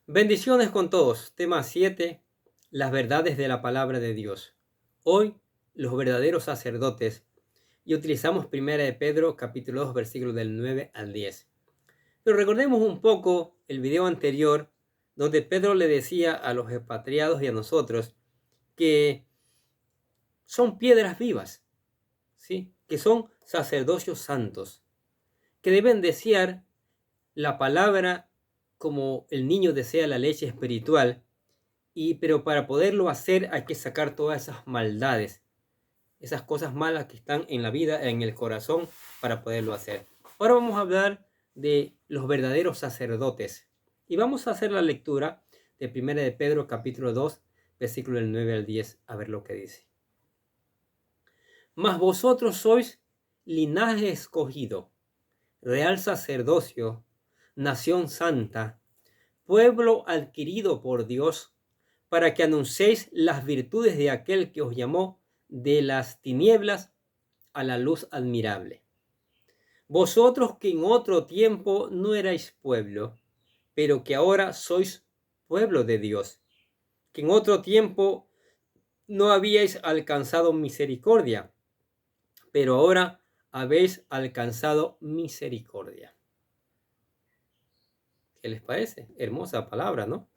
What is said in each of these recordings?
Bendiciones con todos. Tema 7. Las verdades de la palabra de Dios. Hoy, los verdaderos sacerdotes. Y utilizamos 1 de Pedro, capítulo 2, versículos del 9 al 10. Pero recordemos un poco el video anterior, donde Pedro le decía a los expatriados y a nosotros que son piedras vivas, ¿sí? Que son sacerdocios santos, que deben desear la palabra como el niño desea la leche espiritual, pero para poderlo hacer hay que sacar todas esas maldades, esas cosas malas que están en la vida, en el corazón, para poderlo hacer. Ahora vamos a hablar de los verdaderos sacerdotes y vamos a hacer la lectura de 1 de Pedro capítulo 2, versículo del 9 al 10, a ver lo que dice. Mas vosotros sois linaje escogido, real sacerdocio, nación santa, pueblo adquirido por Dios, para que anunciéis las virtudes de aquel que os llamó de las tinieblas a la luz admirable. Vosotros que en otro tiempo no erais pueblo, pero que ahora sois pueblo de Dios, que en otro tiempo no habíais alcanzado misericordia, pero ahora habéis alcanzado misericordia. ¿Qué les parece? Hermosa palabra, ¿no?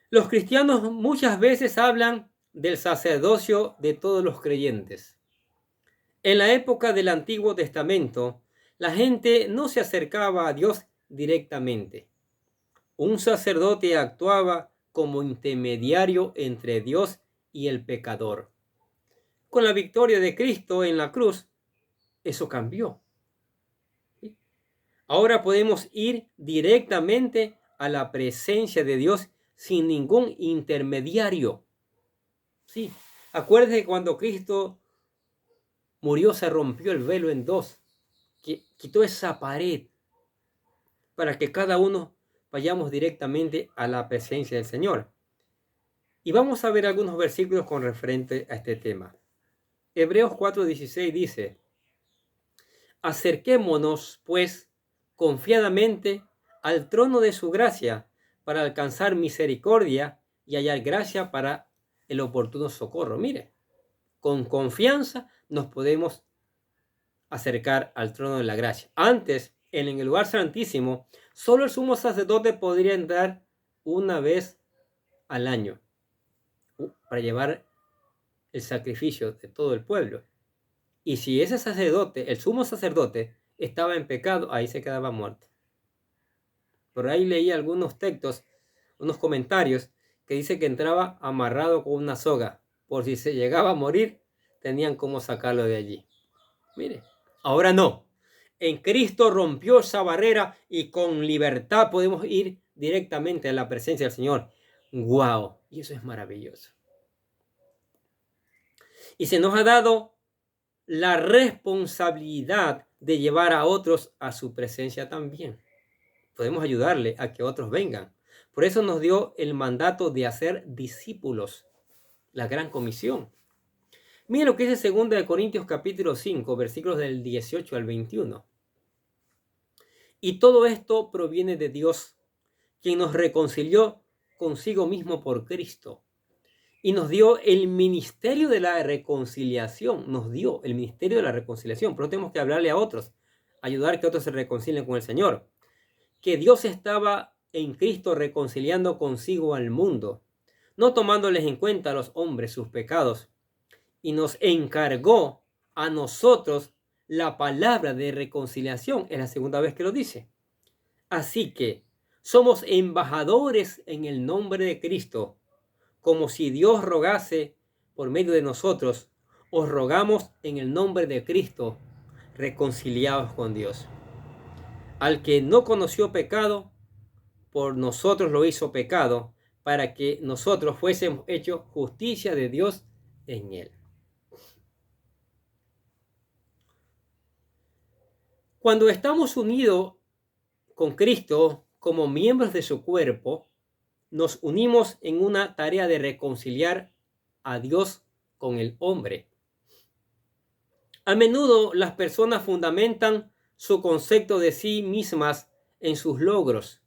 Los cristianos muchas veces hablan del sacerdocio de todos los creyentes. En la época del Antiguo Testamento, la gente no se acercaba a Dios directamente. Un sacerdote actuaba como intermediario entre Dios y el pecador. Con la victoria de Cristo en la cruz, eso cambió. Ahora podemos ir directamente a la presencia de Dios sin ningún intermediario. Sí, acuérdense que cuando Cristo murió se rompió el velo en dos, que quitó esa pared para que cada uno vayamos directamente a la presencia del Señor. Y vamos a ver algunos versículos con referente a este tema. Hebreos 4:16 dice: acerquémonos, pues, confiadamente al trono de su gracia para alcanzar misericordia y hallar gracia para el oportuno socorro. Mire, con confianza nos podemos acercar al trono de la gracia. Antes, en el lugar santísimo, solo el sumo sacerdote podría entrar una vez al año para llevar el sacrificio de todo el pueblo. Y si ese sacerdote, el sumo sacerdote, estaba en pecado, ahí se quedaba muerto. Por ahí leí algunos textos, unos comentarios, que dice que entraba amarrado con una soga. Por si se llegaba a morir, tenían cómo sacarlo de allí. Mire, ahora no. En Cristo rompió esa barrera y con libertad podemos ir directamente a la presencia del Señor. ¡Wow! Y eso es maravilloso. Y se nos ha dado la responsabilidad de llevar a otros a su presencia también. Podemos ayudarle a que otros vengan. Por eso nos dio el mandato de hacer discípulos, la gran comisión. Mira lo que dice 2 Corintios capítulo 5, versículos del 18 al 21. Y todo esto proviene de Dios, quien nos reconcilió consigo mismo por Cristo y nos dio el ministerio de la reconciliación. Nos dio el ministerio de la reconciliación. Pero tenemos que hablarle a otros, ayudar a que otros se reconcilien con el Señor. Que Dios estaba en Cristo reconciliando consigo al mundo, no tomándoles en cuenta a los hombres sus pecados, y nos encargó a nosotros la palabra de reconciliación. Es la segunda vez que lo dice. Así que somos embajadores en el nombre de Cristo, como si Dios rogase por medio de nosotros. Os rogamos en el nombre de Cristo, reconciliados con Dios. Al que no conoció pecado, por nosotros lo hizo pecado, para que nosotros fuésemos hechos justicia de Dios en él. Cuando estamos unidos con Cristo como miembros de su cuerpo, nos unimos en una tarea de reconciliar a Dios con el hombre. A menudo las personas fundamentan su concepto de sí mismas en sus logros.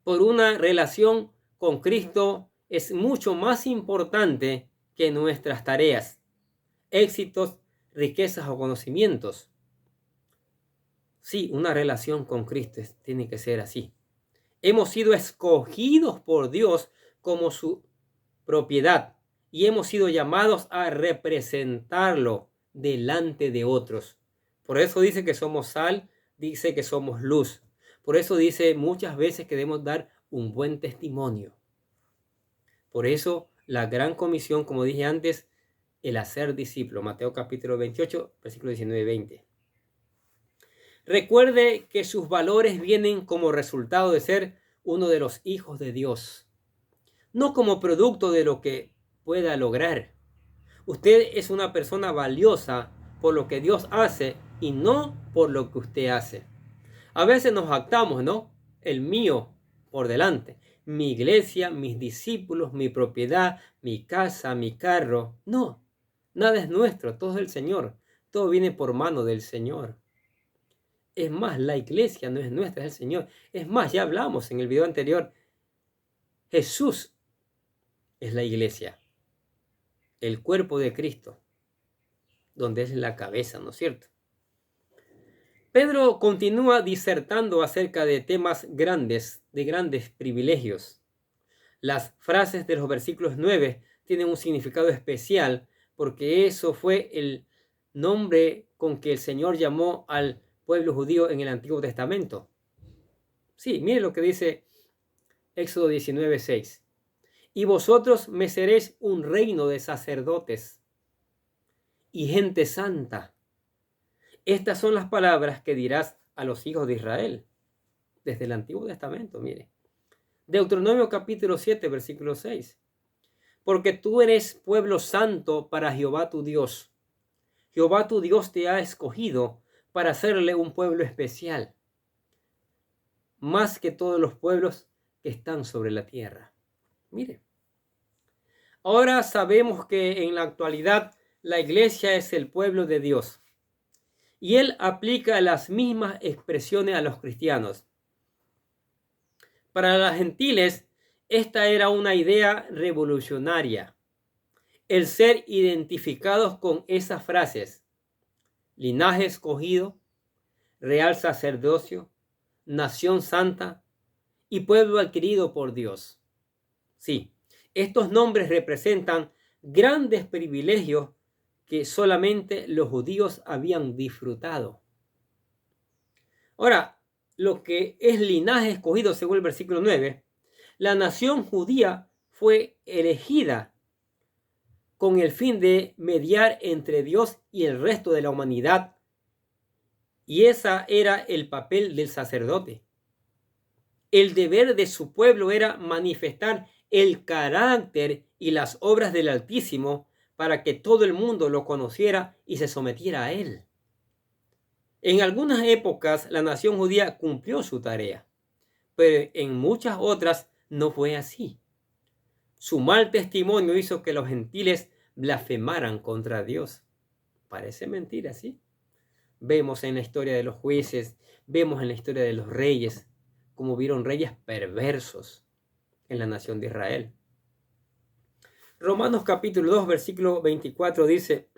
por una relación con Cristo es mucho más importante que nuestras tareas, éxitos, riquezas o conocimientos. Sí, una relación con Cristo tiene que ser así. Hemos sido escogidos por Dios como su propiedad y hemos sido llamados a representarlo delante de otros. Por eso dice que somos sal, dice que somos luz. Por eso dice muchas veces que debemos dar un buen testimonio. Por eso la gran comisión, como dije antes, el hacer discípulo. Mateo capítulo 28, versículo 19 y 20. Recuerde que sus valores vienen como resultado de ser uno de los hijos de Dios, no como producto de lo que pueda lograr. Usted es una persona valiosa por lo que Dios hace y no por lo que usted hace. A veces nos jactamos, ¿no? El mío por delante. Mi iglesia, mis discípulos, mi propiedad, mi casa, mi carro. No, nada es nuestro, todo es del Señor. Todo viene por mano del Señor. Es más, la iglesia no es nuestra, es del Señor. Es más, ya hablamos en el video anterior. Jesús es la iglesia, el cuerpo de Cristo, donde es la cabeza, ¿no es cierto? Pedro continúa disertando acerca de temas grandes, de grandes privilegios. Las frases de los versículos 9 tienen un significado especial porque eso fue el nombre con que el Señor llamó al pueblo judío en el Antiguo Testamento. Sí, mire lo que dice Éxodo 19:6. Y vosotros me seréis un reino de sacerdotes y gente santa. Estas son las palabras que dirás a los hijos de Israel. Desde el Antiguo Testamento, mire. Deuteronomio capítulo 7, versículo 6. Porque tú eres pueblo santo para Jehová tu Dios. Jehová tu Dios te ha escogido para hacerle un pueblo especial, más que todos los pueblos que están sobre la tierra. Mire. Ahora sabemos que en la actualidad la iglesia es el pueblo de Dios. Y él aplica las mismas expresiones a los cristianos. Para los gentiles, esta era una idea revolucionaria. El ser identificados con esas frases: linaje escogido, real sacerdocio, nación santa y pueblo adquirido por Dios. Sí, estos nombres representan grandes privilegios que solamente los judíos habían disfrutado. Ahora, lo que es linaje escogido, según el versículo 9, la nación judía fue elegida con el fin de mediar entre Dios y el resto de la humanidad. Y ese era el papel del sacerdote. El deber de su pueblo era manifestar el carácter y las obras del Altísimo para que todo el mundo lo conociera y se sometiera a él. En algunas épocas la nación judía cumplió su tarea, pero en muchas otras no fue así. Su mal testimonio hizo que los gentiles blasfemaran contra Dios. Parece mentira, ¿sí? Vemos en la historia de los jueces, vemos en la historia de los reyes, como vieron reyes perversos en la nación de Israel. Romanos capítulo 2, versículo 24 dice: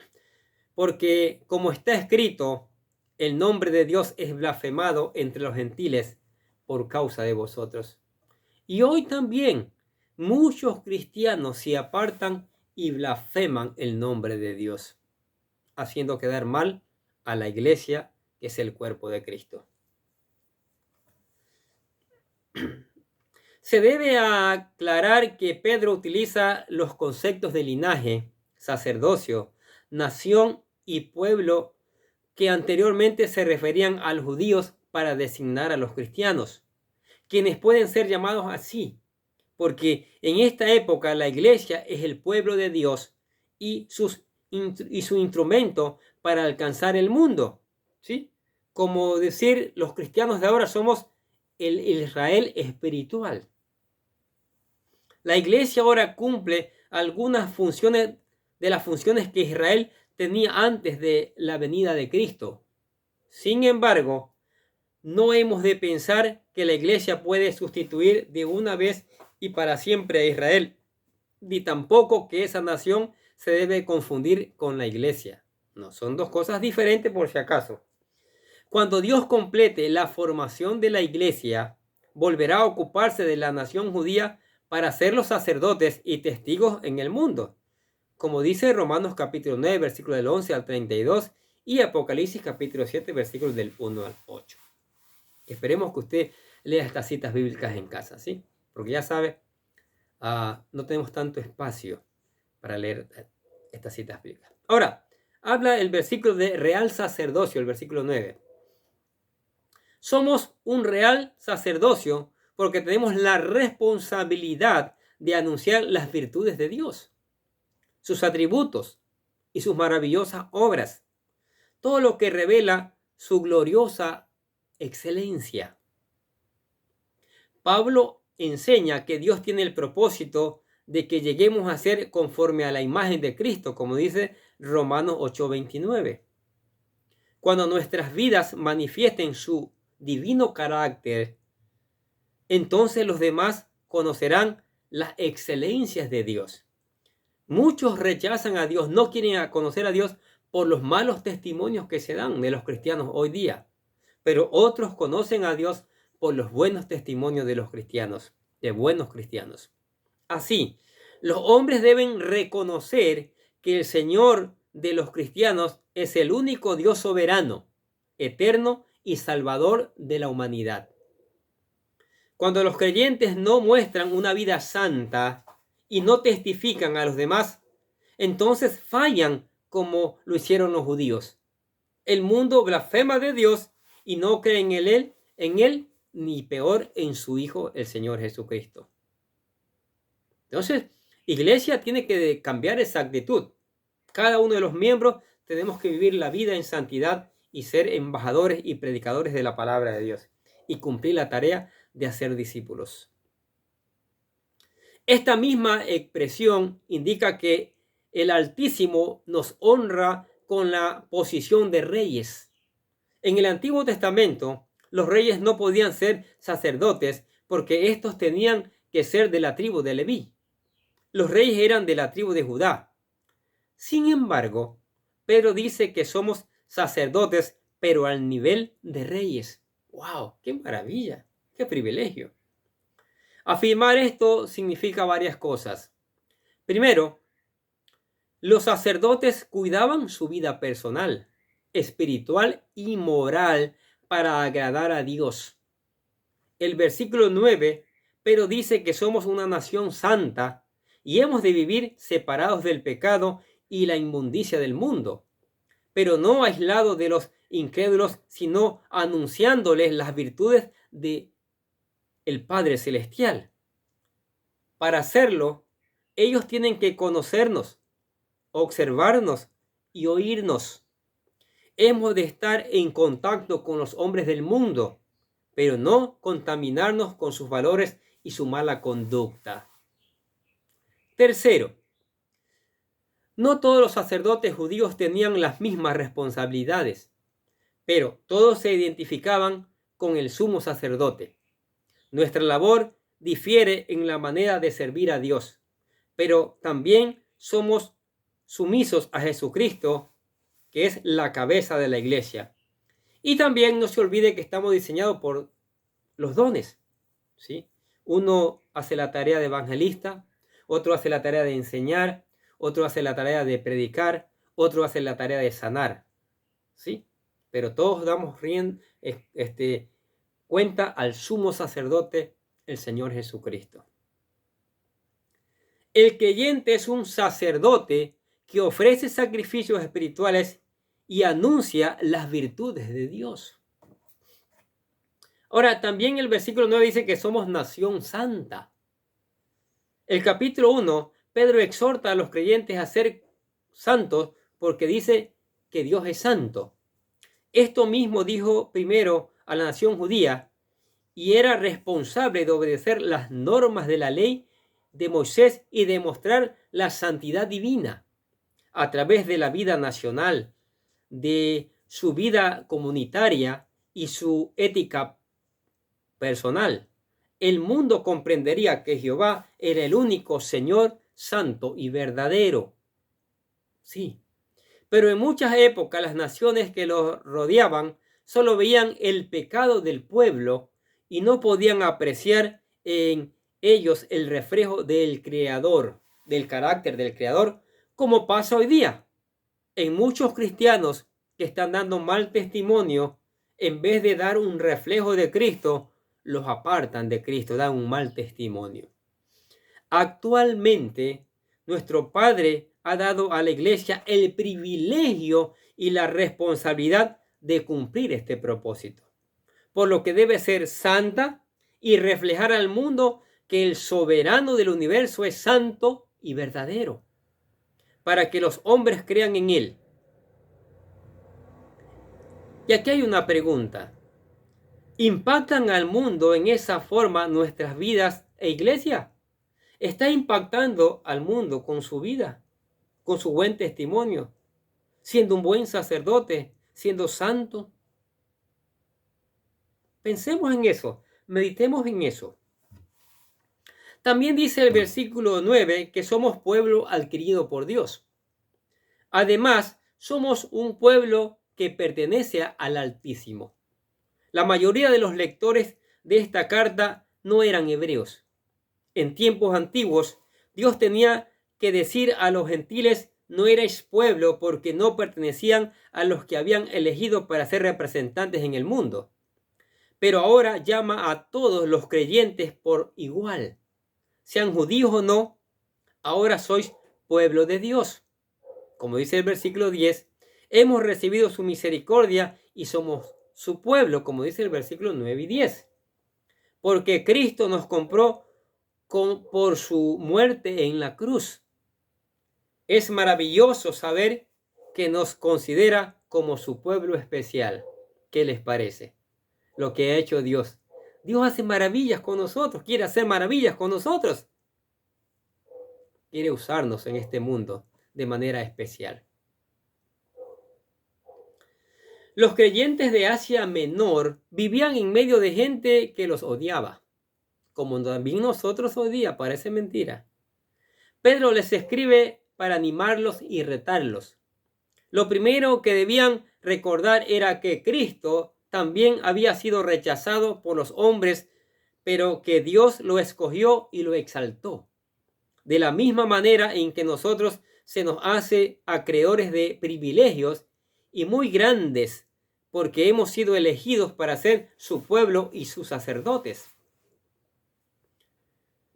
porque como está escrito, el nombre de Dios es blasfemado entre los gentiles por causa de vosotros. Y hoy también muchos cristianos se apartan y blasfeman el nombre de Dios, haciendo quedar mal a la iglesia, que es el cuerpo de Cristo. Se debe aclarar que Pedro utiliza los conceptos de linaje, sacerdocio, nación y pueblo que anteriormente se referían a los judíos para designar a los cristianos, quienes pueden ser llamados así, porque en esta época la iglesia es el pueblo de Dios y su instrumento para alcanzar el mundo, ¿sí? Como decir, los cristianos de ahora somos el Israel espiritual. La iglesia ahora cumple algunas funciones de las funciones que Israel tenía antes de la venida de Cristo. Sin embargo, no hemos de pensar que la iglesia puede sustituir de una vez y para siempre a Israel, ni tampoco que esa nación se debe confundir con la iglesia. No, son dos cosas diferentes por si acaso. Cuando Dios complete la formación de la iglesia, volverá a ocuparse de la nación judía para ser los sacerdotes y testigos en el mundo, como dice Romanos capítulo 9, versículos del 11 al 32 y Apocalipsis capítulo 7, versículos del 1 al 8. Esperemos que usted lea estas citas bíblicas en casa, ¿sí? Porque ya sabe, no tenemos tanto espacio para leer estas citas bíblicas. Ahora, habla el versículo de real sacerdocio, el versículo 9. Somos un real sacerdocio porque tenemos la responsabilidad de anunciar las virtudes de Dios, sus atributos y sus maravillosas obras, todo lo que revela su gloriosa excelencia. Pablo enseña que Dios tiene el propósito de que lleguemos a ser conforme a la imagen de Cristo, como dice Romanos 8:29. Cuando nuestras vidas manifiesten su divino carácter, entonces los demás conocerán las excelencias de Dios. Muchos rechazan a Dios, no quieren conocer a Dios por los malos testimonios que se dan de los cristianos hoy día, pero otros conocen a Dios por los buenos testimonios de los cristianos, de buenos cristianos. Así, los hombres deben reconocer que el Señor de los cristianos es el único Dios soberano, eterno y salvador de la humanidad. Cuando los creyentes no muestran una vida santa y no testifican a los demás, entonces fallan como lo hicieron los judíos. El mundo blasfema de Dios y no cree en él, ni peor en su Hijo, el Señor Jesucristo. Entonces, iglesia tiene que cambiar esa actitud. Cada uno de los miembros tenemos que vivir la vida en santidad y ser embajadores y predicadores de la palabra de Dios y cumplir la tarea de hacer discípulos. Esta misma expresión indica que el Altísimo nos honra con la posición de reyes. En el Antiguo Testamento, los reyes no podían ser sacerdotes porque estos tenían que ser de la tribu de Leví. Los reyes eran de la tribu de Judá. Sin embargo, Pedro dice que somos sacerdotes, pero al nivel de reyes. ¡Wow! ¡Qué maravilla! ¡Qué privilegio! Afirmar esto significa varias cosas. Primero, los sacerdotes cuidaban su vida personal, espiritual y moral para agradar a Dios. El versículo 9, pero dice que somos una nación santa y hemos de vivir separados del pecado y la inmundicia del mundo, pero no aislados de los incrédulos, sino anunciándoles las virtudes de el Padre Celestial. Para hacerlo, ellos tienen que conocernos, observarnos y oírnos. Hemos de estar en contacto con los hombres del mundo, pero no contaminarnos con sus valores y su mala conducta. Tercero, no todos los sacerdotes judíos tenían las mismas responsabilidades, pero todos se identificaban con el sumo sacerdote. Nuestra labor difiere en la manera de servir a Dios, pero también somos sumisos a Jesucristo, que es la cabeza de la iglesia. Y también no se olvide que estamos diseñados por los dones, ¿sí? Uno hace la tarea de evangelista, otro hace la tarea de enseñar, otro hace la tarea de predicar, otro hace la tarea de sanar, ¿sí? Pero todos damos cuenta al sumo sacerdote, el Señor Jesucristo. El creyente es un sacerdote que ofrece sacrificios espirituales y anuncia las virtudes de Dios. Ahora, también el versículo 9 dice que somos nación santa. El capítulo 1, Pedro exhorta a los creyentes a ser santos porque dice que Dios es santo. Esto mismo dijo primero a la nación judía y era responsable de obedecer las normas de la ley de Moisés y demostrar la santidad divina a través de la vida nacional, de su vida comunitaria y su ética personal, el mundo comprendería que Jehová era el único Señor santo y verdadero. Sí, pero en muchas épocas las naciones que los rodeaban solo veían el pecado del pueblo y no podían apreciar en ellos el reflejo del Creador, del carácter del Creador, como pasa hoy día. En muchos cristianos que están dando mal testimonio, en vez de dar un reflejo de Cristo, los apartan de Cristo, dan un mal testimonio. Actualmente, nuestro Padre ha dado a la iglesia el privilegio y la responsabilidad de cumplir este propósito, por lo que debe ser santa y reflejar al mundo que el soberano del universo es santo y verdadero, para que los hombres crean en él. Y aquí hay una pregunta. ¿Impactan al mundo en esa forma nuestras vidas e iglesia? ¿Está impactando al mundo con su vida, con su buen testimonio, siendo un buen sacerdote, siendo santo? Pensemos en eso, meditemos en eso. También dice el versículo 9 que somos pueblo adquirido por Dios. Además, somos un pueblo que pertenece al Altísimo. La mayoría de los lectores de esta carta no eran hebreos. En tiempos antiguos, Dios tenía que decir a los gentiles: no erais pueblo, porque no pertenecían a los que habían elegido para ser representantes en el mundo. Pero ahora llama a todos los creyentes por igual. Sean judíos o no, ahora sois pueblo de Dios. Como dice el versículo 10, hemos recibido su misericordia y somos su pueblo, como dice el versículo 9 y 10. Porque Cristo nos compró por su muerte en la cruz. Es maravilloso saber que nos considera como su pueblo especial. ¿Qué les parece? Lo que ha hecho Dios. Dios hace maravillas con nosotros, quiere hacer maravillas con nosotros. Quiere usarnos en este mundo de manera especial. Los creyentes de Asia Menor vivían en medio de gente que los odiaba, como también nosotros hoy día, parece mentira. Pedro les escribe para animarlos y retarlos. Lo primero que debían recordar era que Cristo también había sido rechazado por los hombres, pero que Dios lo escogió y lo exaltó. De la misma manera en que nosotros se nos hace acreedores de privilegios y muy grandes, porque hemos sido elegidos para ser su pueblo y sus sacerdotes.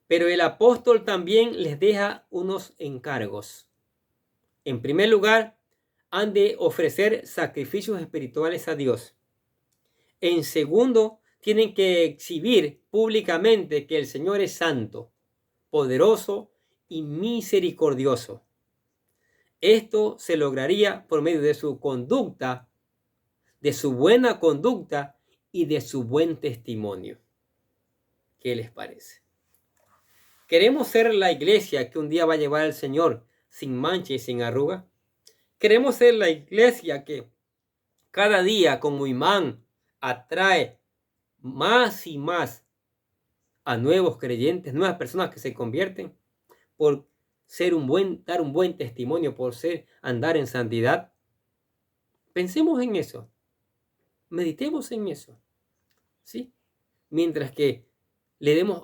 Pero el apóstol también les deja unos encargos. En primer lugar, han de ofrecer sacrificios espirituales a Dios. En segundo, tienen que exhibir públicamente que el Señor es santo, poderoso y misericordioso. Esto se lograría por medio de su conducta, de su buena conducta y de su buen testimonio. ¿Qué les parece? ¿Queremos ser la iglesia que un día va a llevar al Señor sin mancha y sin arruga? ¿Queremos ser la iglesia que cada día como imán atrae más y más a nuevos creyentes, nuevas personas que se convierten por dar un buen testimonio, por andar en santidad? Pensemos en eso, meditemos en eso, ¿sí? Mientras que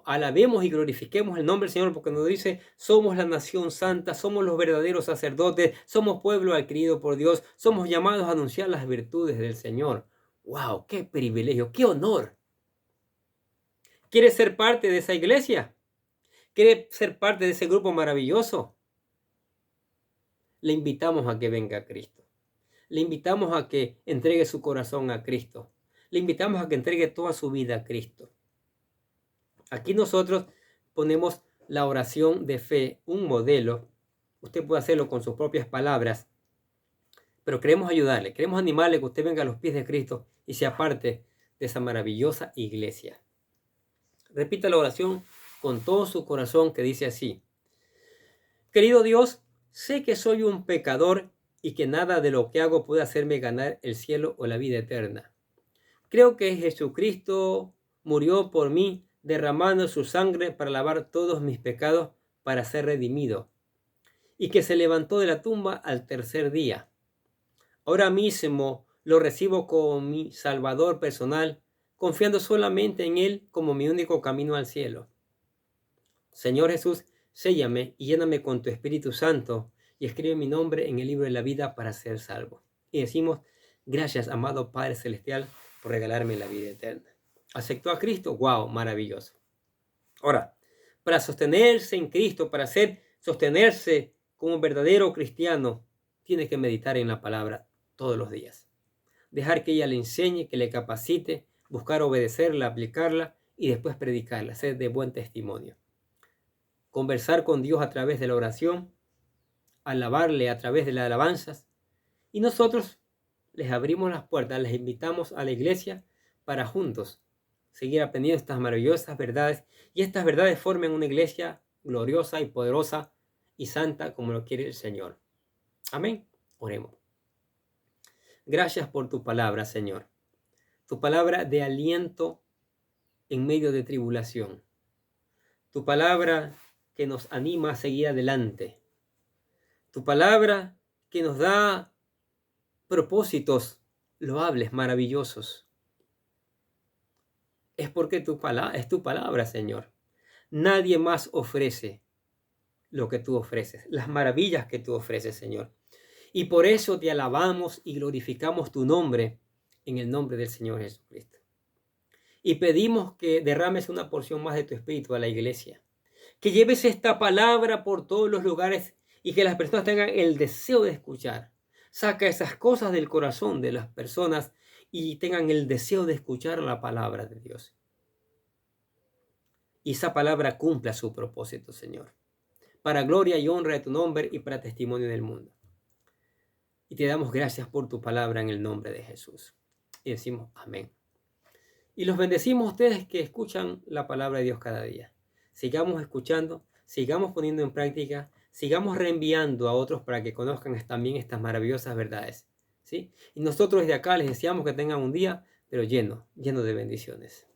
alabemos y glorifiquemos el nombre del Señor, porque nos dice: somos la nación santa, somos los verdaderos sacerdotes, somos pueblo adquirido por Dios, somos llamados a anunciar las virtudes del Señor. ¡Wow! ¡Qué privilegio! ¡Qué honor! ¿Quiere ser parte de esa iglesia? ¿Quiere ser parte de ese grupo maravilloso? Le invitamos a que venga a Cristo. Le invitamos a que entregue su corazón a Cristo. Le invitamos a que entregue toda su vida a Cristo. Aquí nosotros ponemos la oración de fe, un modelo. Usted puede hacerlo con sus propias palabras, pero queremos ayudarle, queremos animarle que usted venga a los pies de Cristo y sea parte de esa maravillosa iglesia. Repita la oración con todo su corazón, que dice así: querido Dios, sé que soy un pecador y que nada de lo que hago puede hacerme ganar el cielo o la vida eterna. Creo que Jesucristo murió por mí, derramando su sangre para lavar todos mis pecados, para ser redimido, y que se levantó de la tumba al tercer día. Ahora mismo lo recibo como mi Salvador personal, confiando solamente en Él como mi único camino al cielo. Señor Jesús, séllame y lléname con tu Espíritu Santo y escribe mi nombre en el libro de la vida para ser salvo. Y decimos, gracias, amado Padre Celestial, por regalarme la vida eterna. ¿Aceptó a Cristo? ¡Wow! Maravilloso. Ahora, para sostenerse en Cristo, para sostenerse como un verdadero cristiano, tiene que meditar en la palabra todos los días. Dejar que ella le enseñe, que le capacite, buscar obedecerla, aplicarla y después predicarla, ser de buen testimonio. Conversar con Dios a través de la oración, alabarle a través de las alabanzas, y nosotros les abrimos las puertas, les invitamos a la iglesia para juntos seguir aprendiendo estas maravillosas verdades, y estas verdades formen una iglesia gloriosa y poderosa y santa como lo quiere el Señor. Amén. Oremos. Gracias por tu palabra, Señor. Tu palabra de aliento en medio de tribulación. Tu palabra que nos anima a seguir adelante. Tu palabra que nos da propósitos loables, maravillosos. Es porque es tu palabra, Señor. Nadie más ofrece lo que tú ofreces, las maravillas que tú ofreces, Señor. Y por eso te alabamos y glorificamos tu nombre en el nombre del Señor Jesucristo. Y pedimos que derrames una porción más de tu Espíritu a la iglesia. Que lleves esta palabra por todos los lugares y que las personas tengan el deseo de escuchar. Saca esas cosas del corazón de las personas y tengan el deseo de escuchar la palabra de Dios. Y esa palabra cumpla su propósito, Señor, para gloria y honra de tu nombre y para testimonio del mundo. Y te damos gracias por tu palabra en el nombre de Jesús. Y decimos amén. Y los bendecimos a ustedes que escuchan la palabra de Dios cada día. Sigamos escuchando, sigamos poniendo en práctica, sigamos reenviando a otros para que conozcan también estas maravillosas verdades, ¿sí? Y nosotros desde acá les deseamos que tengan un día, pero lleno de bendiciones.